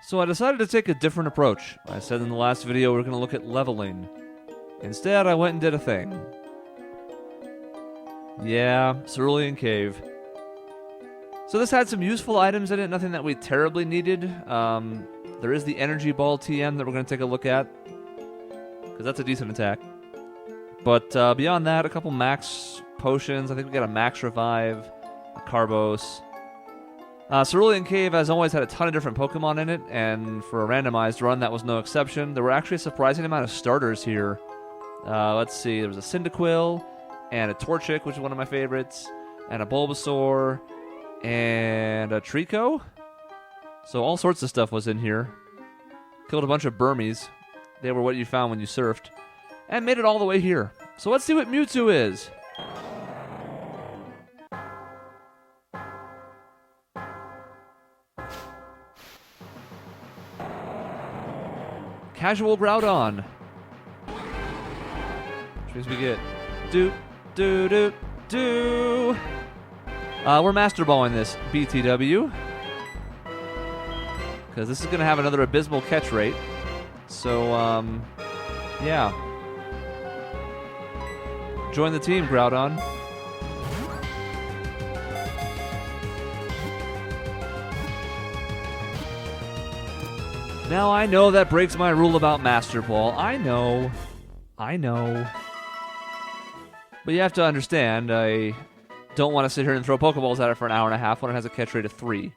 So I decided to take a different approach. I said in the last video we were going to look at leveling. Instead, I went and did a thing. Yeah, Cerulean Cave. So this had some useful items in it, nothing that we terribly needed. There is the Energy Ball TM that we're going to take a look at, because that's a decent attack. But beyond that, a couple max potions. I think we got a max revive, a Carbos. Cerulean Cave has always had a ton of different Pokemon in it, and for a randomized run, that was no exception. There were actually a surprising amount of starters here. Let's see, there was a Cyndaquil, and a Torchic, which is one of my favorites, and a Bulbasaur, and a Trico. So all sorts of stuff was in here. Killed a bunch of Burmies. They were what you found when you surfed. And made it all the way here. So let's see what Mewtwo is. Casual Groudon. Which means we get do. We're Master Balling this BTW. Because this is going to have another abysmal catch rate. So, yeah. Join the team, Groudon. Now, I know that breaks my rule about Master Ball. I know. But you have to understand, I don't want to sit here and throw Pokeballs at it for an hour and a half when it has a catch rate of 3.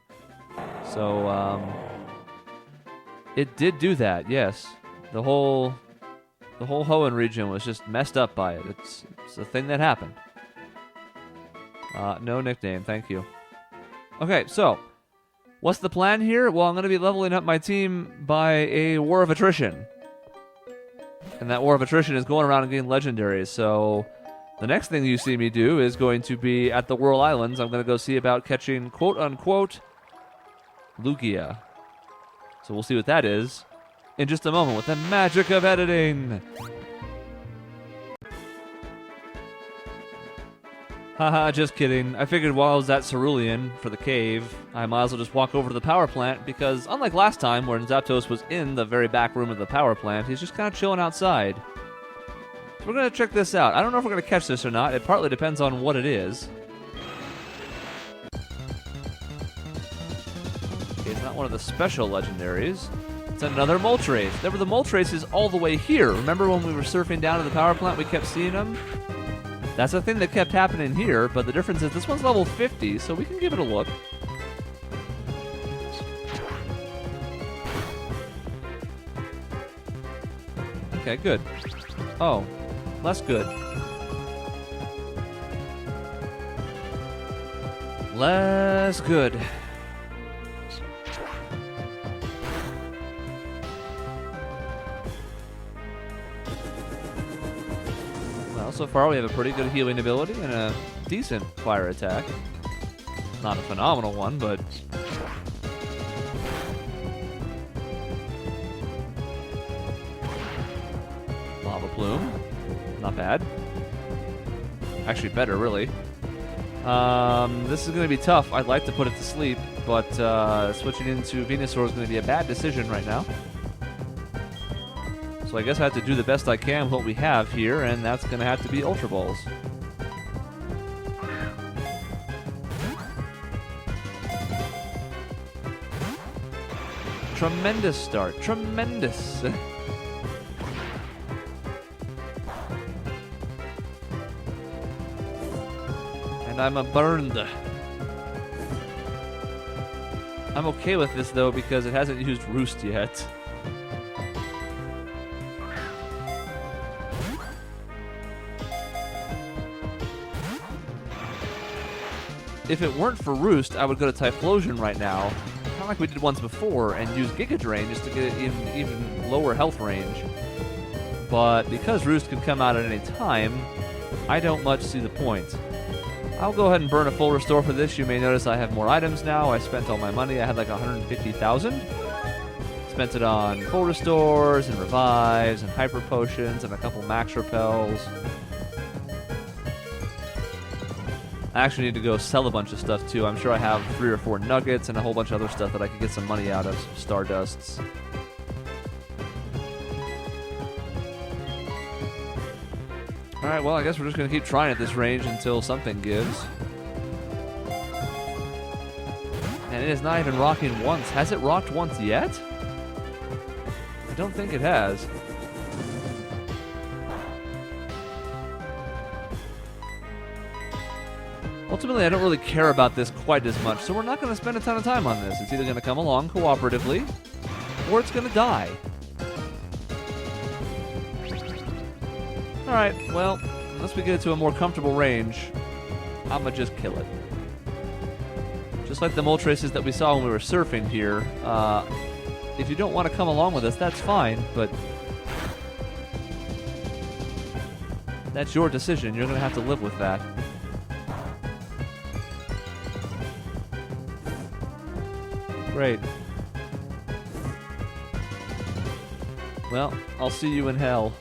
So, it did do that, yes. The whole Hoenn region was just messed up by it. It's a thing that happened. No nickname, thank you. Okay, so what's the plan here? Well, I'm going to be leveling up my team by a War of Attrition. And that War of Attrition is going around and getting legendaries. So the next thing you see me do is going to be at the Whirl Islands. I'm going to go see about catching quote-unquote Lugia. So we'll see what that is in just a moment with the magic of editing. Haha, just kidding. I figured while I was at Cerulean for the cave, I might as well just walk over to the power plant because unlike last time when Zapdos was in the very back room of the power plant, he's just kind of chilling outside. So we're going to check this out. I don't know if we're going to catch this or not. It partly depends on what it is. Okay, it's not one of the special legendaries. It's another Moltres. There were the Moltres all the way here. Remember when we were surfing down to the power plant, we kept seeing them? That's a thing that kept happening here, but the difference is this one's level 50, so we can give it a look. Okay, good. Oh, less good. Less good. So far, we have a pretty good healing ability and a decent fire attack. Not a phenomenal one, but... Lava Plume. Not bad. Actually, better, really. This is going to be tough. I'd like to put it to sleep, but switching into Venusaur is going to be a bad decision right now. So I guess I have to do the best I can with what we have here, and that's going to have to be Ultra Balls. Tremendous start. Tremendous. And I'm a burned. I'm okay with this, though, because it hasn't used Roost yet. If it weren't for Roost, I would go to Typhlosion right now, kind of like we did once before, and use Giga Drain just to get it in even lower health range. But because Roost can come out at any time, I don't much see the point. I'll go ahead and burn a full restore for this. You may notice I have more items now. I spent all my money. I had like 150,000. Spent it on full restores and revives and hyper potions and a couple max repels. I actually need to go sell a bunch of stuff too. I'm sure I have 3 or 4 nuggets and a whole bunch of other stuff that I could get some money out of, some Stardusts. Alright, well, I guess we're just going to keep trying at this range until something gives. And it is not even rocking once. Has it rocked once yet? I don't think it has. Ultimately, I don't really care about this quite as much, so we're not going to spend a ton of time on this. It's either going to come along cooperatively, or it's going to die. Alright, well, unless we get it to a more comfortable range, I'ma just kill it. Just like the Moltres that we saw when we were surfing here, if you don't want to come along with us, that's fine, but that's your decision. You're going to have to live with that. Great. Well, I'll see you in hell.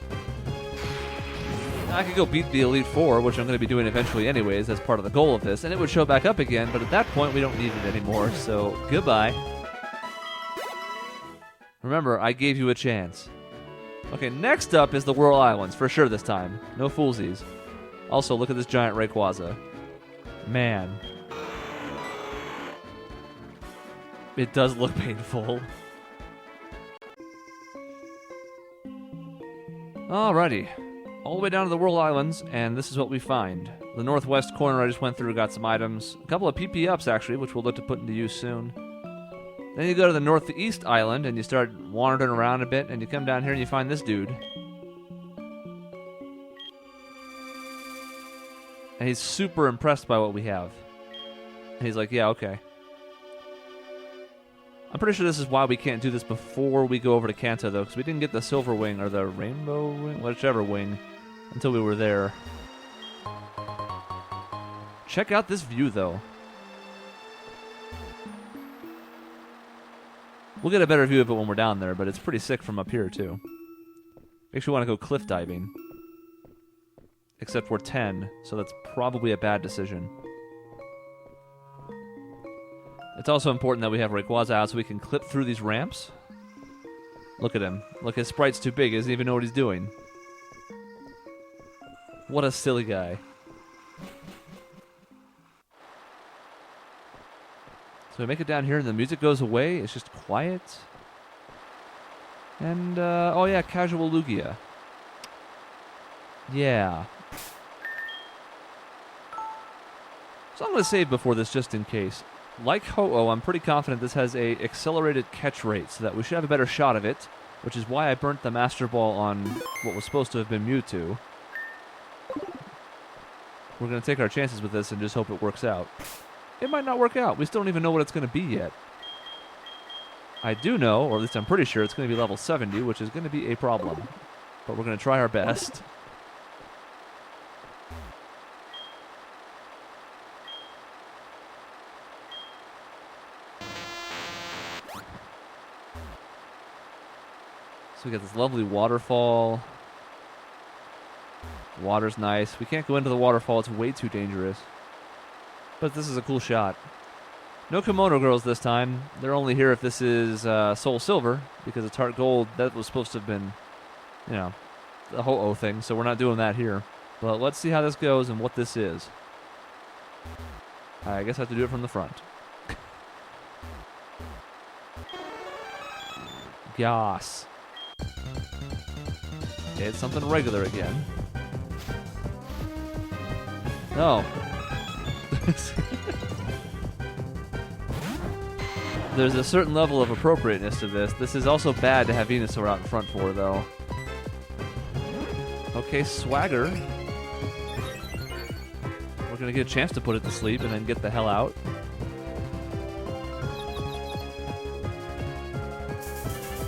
I could go beat the Elite Four, which I'm going to be doing eventually anyways, as part of the goal of this, and it would show back up again, but at that point we don't need it anymore, so goodbye. Remember, I gave you a chance. Okay, next up is the Whirl Islands, for sure this time. No foolsies. Also, look at this giant Rayquaza. Man. It does look painful. Alrighty. All the way down to the Whirl Islands, and this is what we find. The northwest corner I just went through, got some items. A couple of PP ups, actually, which we'll look to put into use soon. Then you go to the northeast island, and you start wandering around a bit, and you come down here and you find this dude. And he's super impressed by what we have. And he's like, yeah, okay. I'm pretty sure this is why we can't do this before we go over to Kanto, though, because we didn't get the silver wing, or the rainbow wing, whichever wing, until we were there. Check out this view, though. We'll get a better view of it when we're down there, but it's pretty sick from up here, too. Makes you want to go cliff diving. Except we're 10, so that's probably a bad decision. It's also important that we have Rayquaza out so we can clip through these ramps. Look at him. Look, his sprite's too big. He doesn't even know what he's doing. What a silly guy. So we make it down here and the music goes away. It's just quiet. And, oh yeah, Casual Lugia. Yeah. So I'm going to save before this just in case. Like Ho-Oh, I'm pretty confident this has a accelerated catch rate, so that we should have a better shot of it, which is why I burnt the Master Ball on what was supposed to have been Mewtwo. We're going to take our chances with this and just hope it works out. It might not work out. We still don't even know what it's going to be yet. I do know, or at least I'm pretty sure, it's going to be level 70, which is going to be a problem. But we're going to try our best. So we got this lovely waterfall. Water's nice. We can't go into the waterfall. It's way too dangerous. But this is a cool shot. No Kimono Girls this time. They're only here if this is Soul Silver, because it's HeartGold. That was supposed to have been, you know, the Ho-Oh thing, so we're not doing that here. But let's see how this goes and what this is. I guess I have to do it from the front. Yas. It's something regular again. No. There's a certain level of appropriateness to this. This is also bad to have Venusaur out in front for, though. Okay, Swagger. We're going to get a chance to put it to sleep and then get the hell out.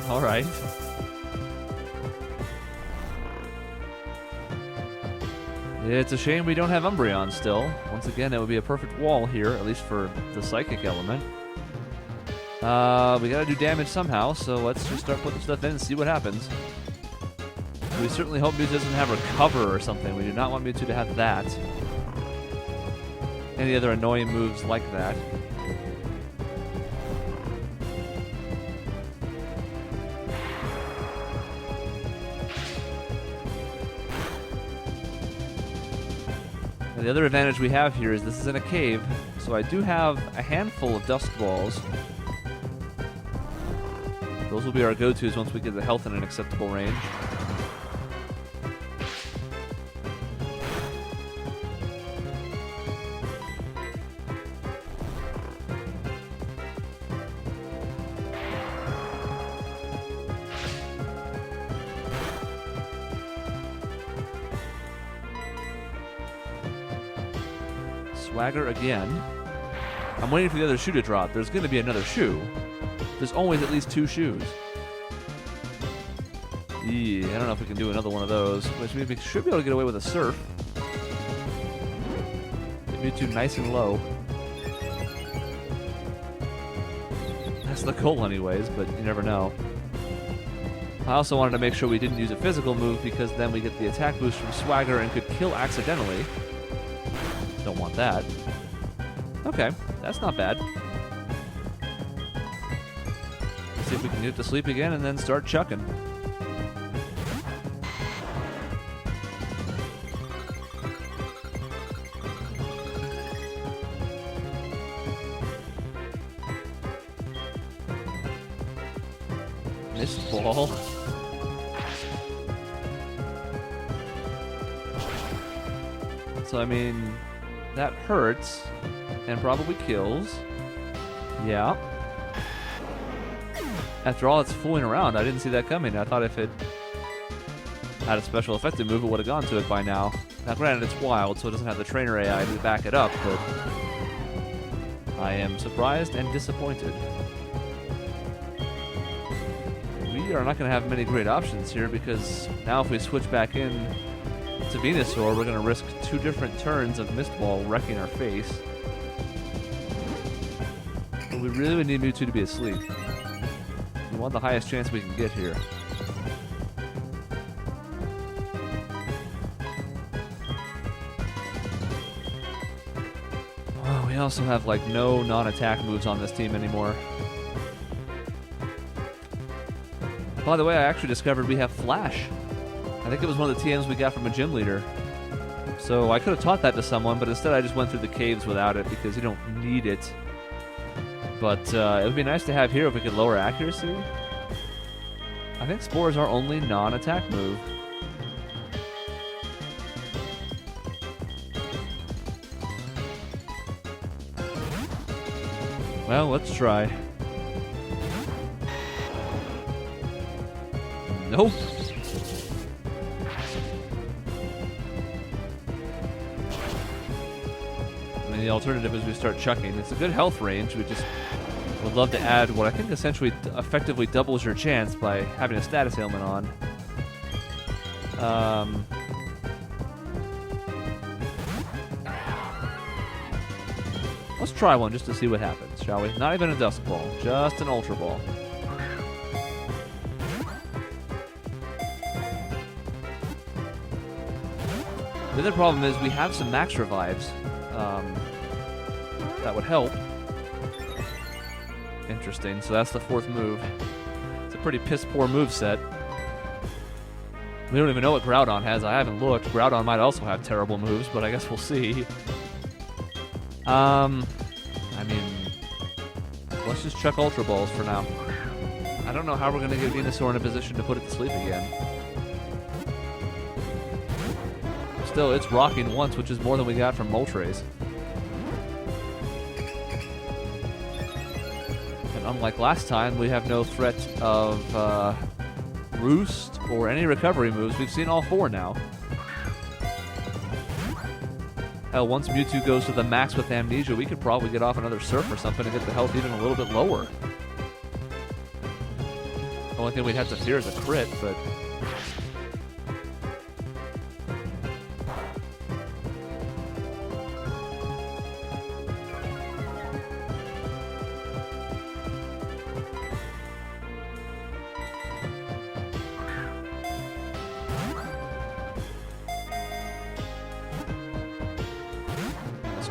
Alright. It's a shame we don't have Umbreon still. Once again, it would be a perfect wall here, at least for the Psychic element. We gotta do damage somehow, so let's just start putting stuff in and see what happens. We certainly hope Mewtwo doesn't have Recover or something. We do not want Mewtwo to have that. any other annoying moves like that. And the other advantage we have here is this is in a cave, so I do have a handful of Dusk Balls. Those will be our go-tos once we get the health in an acceptable range. Swagger again. I'm waiting for the other shoe to drop. There's going to be another shoe. There's always at least 2 shoes. Yeah, I don't know if we can do another one of those, which means we should be able to get away with a Surf. Get Mewtwo nice and low. That's the goal anyways, but you never know. I also wanted to make sure we didn't use a physical move because then we get the attack boost from Swagger and could kill accidentally. Don't want that. Okay, that's not bad. Let's see if we can get it to sleep again and then start chucking. Missed ball. So, I mean, that hurts and probably kills. Yeah. After all, it's fooling around. I didn't see that coming. I thought if it had a special effective move, it would have gone to it by now. Now, granted, it's wild, so it doesn't have the trainer AI to back it up, but I am surprised and disappointed. We are not going to have many great options here because now if we switch back in to Venusaur, we're going to risk 2 different turns of Mist Ball wrecking our face. But we really would need Mewtwo to be asleep. We want the highest chance we can get here. Oh, we also have like no non-attack moves on this team anymore. By the way, I actually discovered we have Flash. I think it was one of the TMs we got from a gym leader. So I could have taught that to someone, but instead I just went through the caves without it because you don't need it. But it would be nice to have here if we could lower accuracy. I think Spore is our only non-attack move. Well, let's try. Nope. I mean, the alternative is we start chucking. It's a good health range. We just would love to add what I think essentially effectively doubles your chance by having a status ailment on. Let's try one just to see what happens, shall we? Not even a Dusk Ball, just an Ultra Ball. The other problem is we have some max revives. That would help. Interesting. So that's the 4th move. It's a pretty piss-poor move set. We don't even know what Groudon has. I haven't looked. Groudon might also have terrible moves, but I guess we'll see. I mean, let's just chuck Ultra Balls for now. I don't know how we're going to get Venusaur in a position to put it to sleep again. Still, it's rocking once, which is more than we got from Moltres. And unlike last time, we have no threat of Roost or any recovery moves. We've seen all 4 now. Hell, once Mewtwo goes to the max with Amnesia, we could probably get off another Surf or something and get the health even a little bit lower. The only thing we'd have to fear is a crit, but...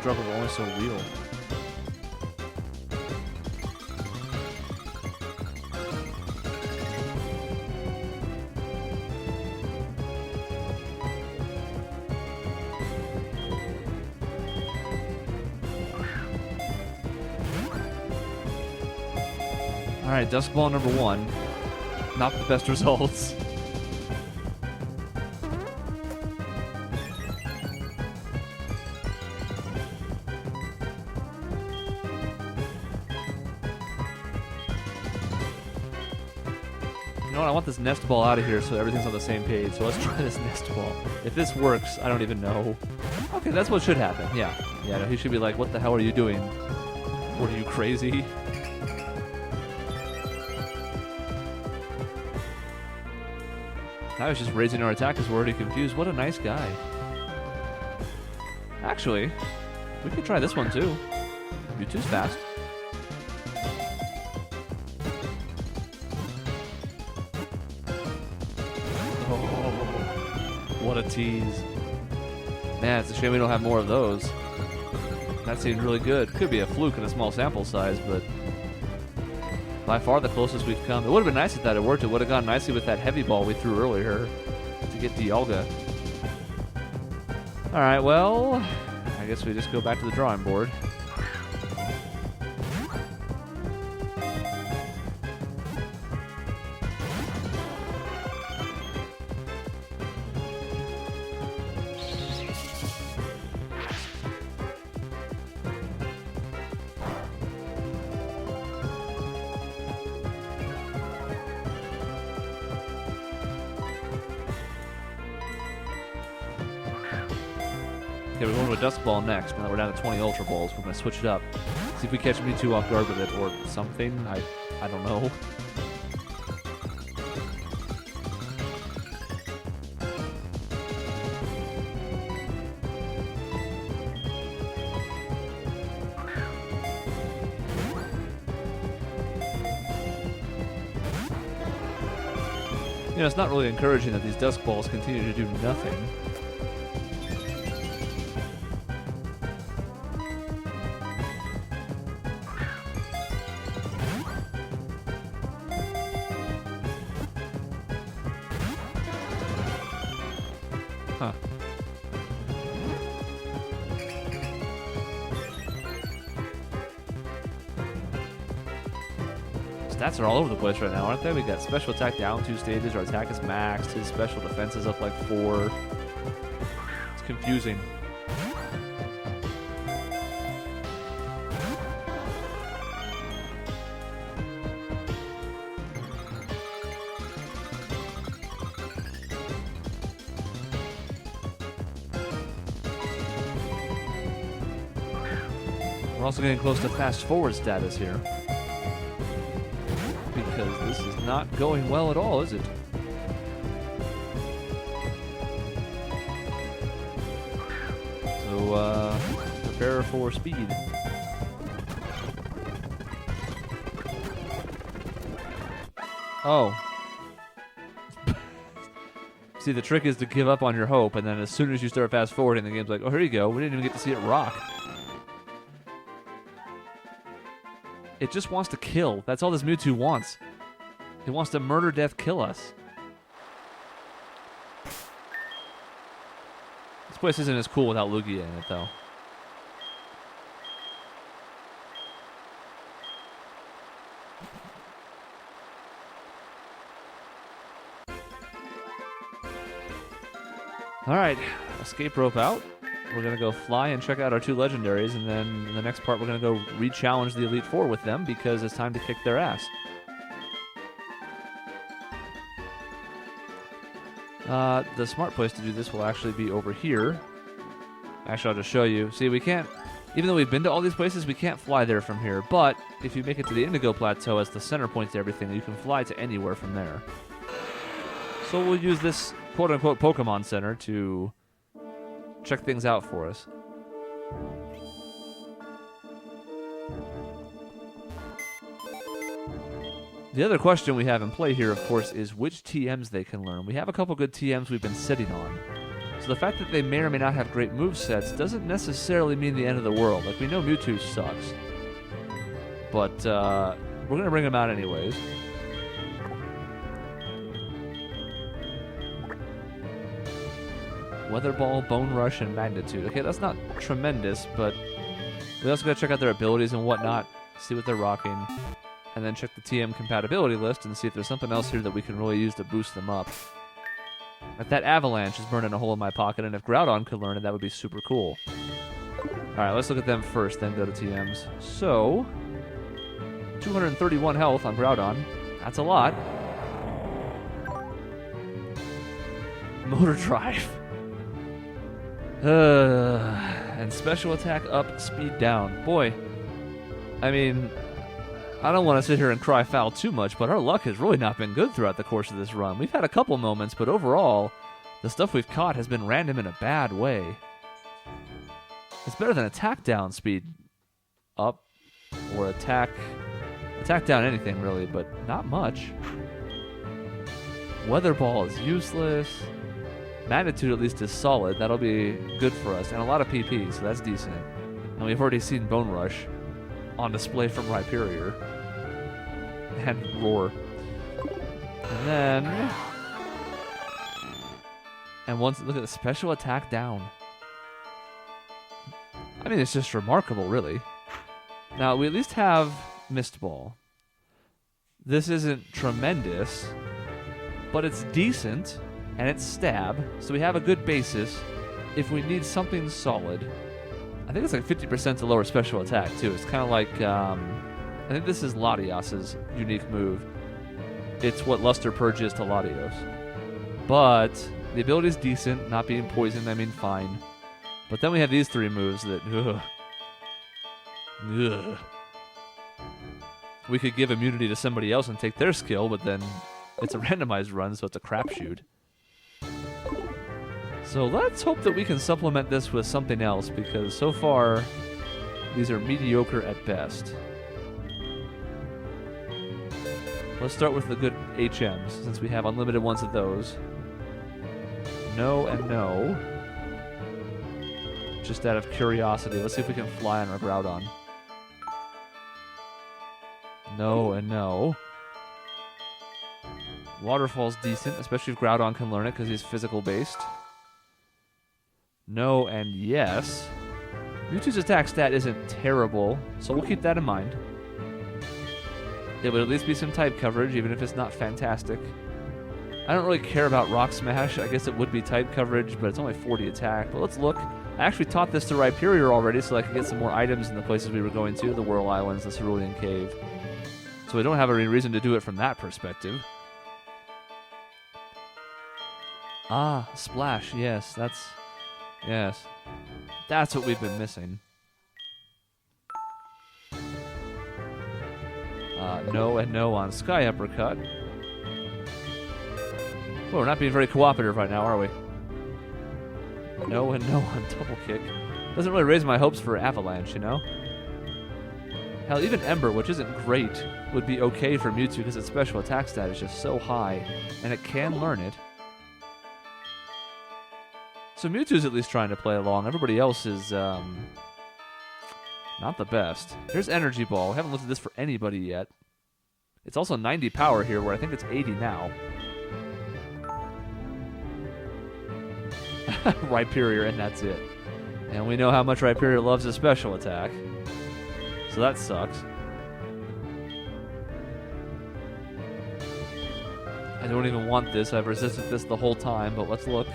struggles are only so real. Alright, Dusk Ball number 1. Not the best results. You know what? I want this Nest Ball out of here so everything's on the same page. So let's try this Nest Ball. If this works, I don't even know. Okay, that's what should happen. Yeah. Yeah, no, he should be like, what the hell are you doing? What are you, crazy? Now he's just raising our attack because we're already confused. What a nice guy. Actually, we could try this one too. Mewtwo's fast. Oh, what a tease. Man, it's a shame we don't have more of those. That seemed really good. Could be a fluke in a small sample size, but by far the closest we've come. It would have been nice if that had worked. It would have gone nicely with that heavy ball we threw earlier to get Dialga. Alright, well, I guess we just go back to the drawing board. Okay, we're going to a Dusk Ball next. Now that we're down to 20 Ultra Balls, we're going to switch it up. See if we catch Mewtwo off guard with it or something. I don't know. You know, it's not really encouraging that these Dusk Balls continue to do nothing. Huh. Stats are all over the place right now, aren't they? We got special attack down 2 stages, our attack is maxed, his special defense is up like 4. It's confusing. We're also getting close to fast forward status here. Because this is not going well at all, is it? So, prepare for speed. Oh. See, the trick is to give up on your hope, and then as soon as you start fast forwarding, the game's like, oh, here you go. We didn't even get to see it rock. It just wants to kill. That's all this Mewtwo wants. It wants to murder, death, kill us. This place isn't as cool without Lugia in it, though. Alright, escape rope out. We're going to go fly and check out our 2 legendaries, and then in the next part we're going to go re-challenge the Elite Four with them because it's time to kick their ass. The smart place to do this will actually be over here. Actually, I'll just show you. See, we can't, even though we've been to all these places, we can't fly there from here. But if you make it to the Indigo Plateau as the center point to everything, you can fly to anywhere from there. So we'll use this quote-unquote Pokemon Center to check things out for us. The other question we have in play here, of course, is which TMs they can learn. We have a couple good TMs we've been sitting on. So the fact that they may or may not have great movesets doesn't necessarily mean the end of the world. Like, we know Mewtwo sucks. But we're going to bring him out anyways. Weather Ball, Bone Rush, and Magnitude. Okay, that's not tremendous, but we also got to check out their abilities and whatnot, see what they're rocking, and then check the TM compatibility list and see if there's something else here that we can really use to boost them up. If that Avalanche is burning a hole in my pocket, and if Groudon could learn it, that would be super cool. Alright, let's look at them first, then go to TMs. So, 231 health on Groudon. That's a lot. Motor Drive. And special attack up, speed down. Boy, I mean, I don't want to sit here and cry foul too much, but our luck has really not been good throughout the course of this run. We've had a couple moments, but overall, the stuff we've caught has been random in a bad way. It's better than attack down, speed up, or attack down anything really, but not much. Weather Ball is useless. Magnitude at least is solid. That'll be good for us. And a lot of PP, so that's decent. And we've already seen Bone Rush on display from Rhyperior. And Roar. And then... And once, look at the special attack down. I mean, it's just remarkable, really. Now, we at least have Mist Ball. This isn't tremendous, but it's decent. And it's Stab, so we have a good basis. If we need something solid, I think it's like 50% to lower special attack, too. It's kind of like, I think this is Latios's unique move. It's what Luster Purge is to Latios. But the ability is decent, not being poisoned, I mean fine. But then we have these three moves that, ugh. We could give immunity to somebody else and take their skill, but then it's a randomized run, so it's a crapshoot. So let's hope that we can supplement this with something else, because so far, these are mediocre at best. Let's start with the good HMs, since we have unlimited ones of those. No and no. Just out of curiosity, let's see if we can fly on our Groudon. No and no. Waterfall's decent, especially if Groudon can learn it, because he's physical-based. No and yes. Mewtwo's attack stat isn't terrible, so we'll keep that in mind. It would at least be some type coverage, even if it's not fantastic. I don't really care about Rock Smash. I guess it would be type coverage, but it's only 40 attack. But let's look. I actually taught this to Rhyperior already, so I could get some more items in the places we were going to, the Whirl Islands, the Cerulean Cave. So we don't have any reason to do it from that perspective. Ah, Splash, yes, that's... Yes. That's what we've been missing. No and no on Sky Uppercut. Well, we're not being very cooperative right now, are we? No and no on Double Kick. Doesn't really raise my hopes for Avalanche, you know? Hell, even Ember, which isn't great, would be okay for Mewtwo because its special attack stat is just so high, and it can learn it. So Mewtwo's at least trying to play along. Everybody else is, not the best. Here's Energy Ball. I haven't looked at this for anybody yet. It's also 90 power here, where I think it's 80 now. Rhyperior, and that's it. And we know how much Rhyperior loves his special attack. So that sucks. I don't even want this. I've resisted this the whole time, but let's look.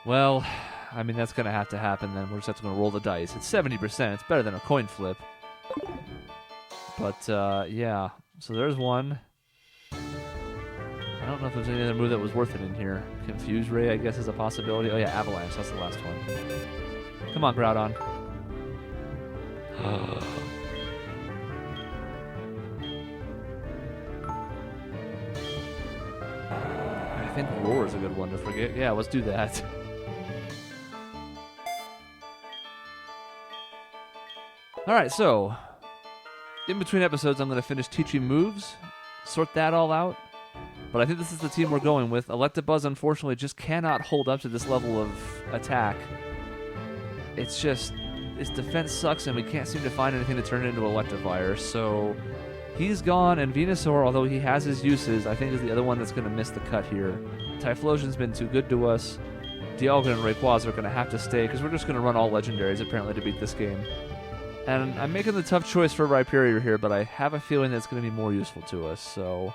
Well, I mean, that's going to have to happen then. We're just going to roll the dice. It's 70%. It's better than a coin flip. But, yeah. So there's one. I don't know if there's any other move that was worth it in here. Confuse Ray, I guess, is a possibility. Oh, yeah, Avalanche. That's the last one. Come on, Groudon. I think Roar is a good one to forget. Yeah, let's do that. Alright, so, in between episodes, I'm going to finish teaching moves, sort that all out. But I think this is the team we're going with. Electabuzz, unfortunately, just cannot hold up to this level of attack. It's just, his defense sucks, and we can't seem to find anything to turn it into Electivire. So he's gone, and Venusaur, although he has his uses, I think is the other one that's going to miss the cut here. Typhlosion's been too good to us. Dialga and Rayquaza are going to have to stay, because we're just going to run all legendaries, apparently, to beat this game. And I'm making the tough choice for Rhyperior here, but I have a feeling that's going to be more useful to us. So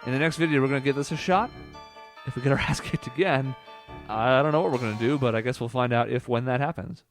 in the next video, we're going to give this a shot. If we get our ass kicked again, I don't know what we're going to do, but I guess we'll find out when that happens.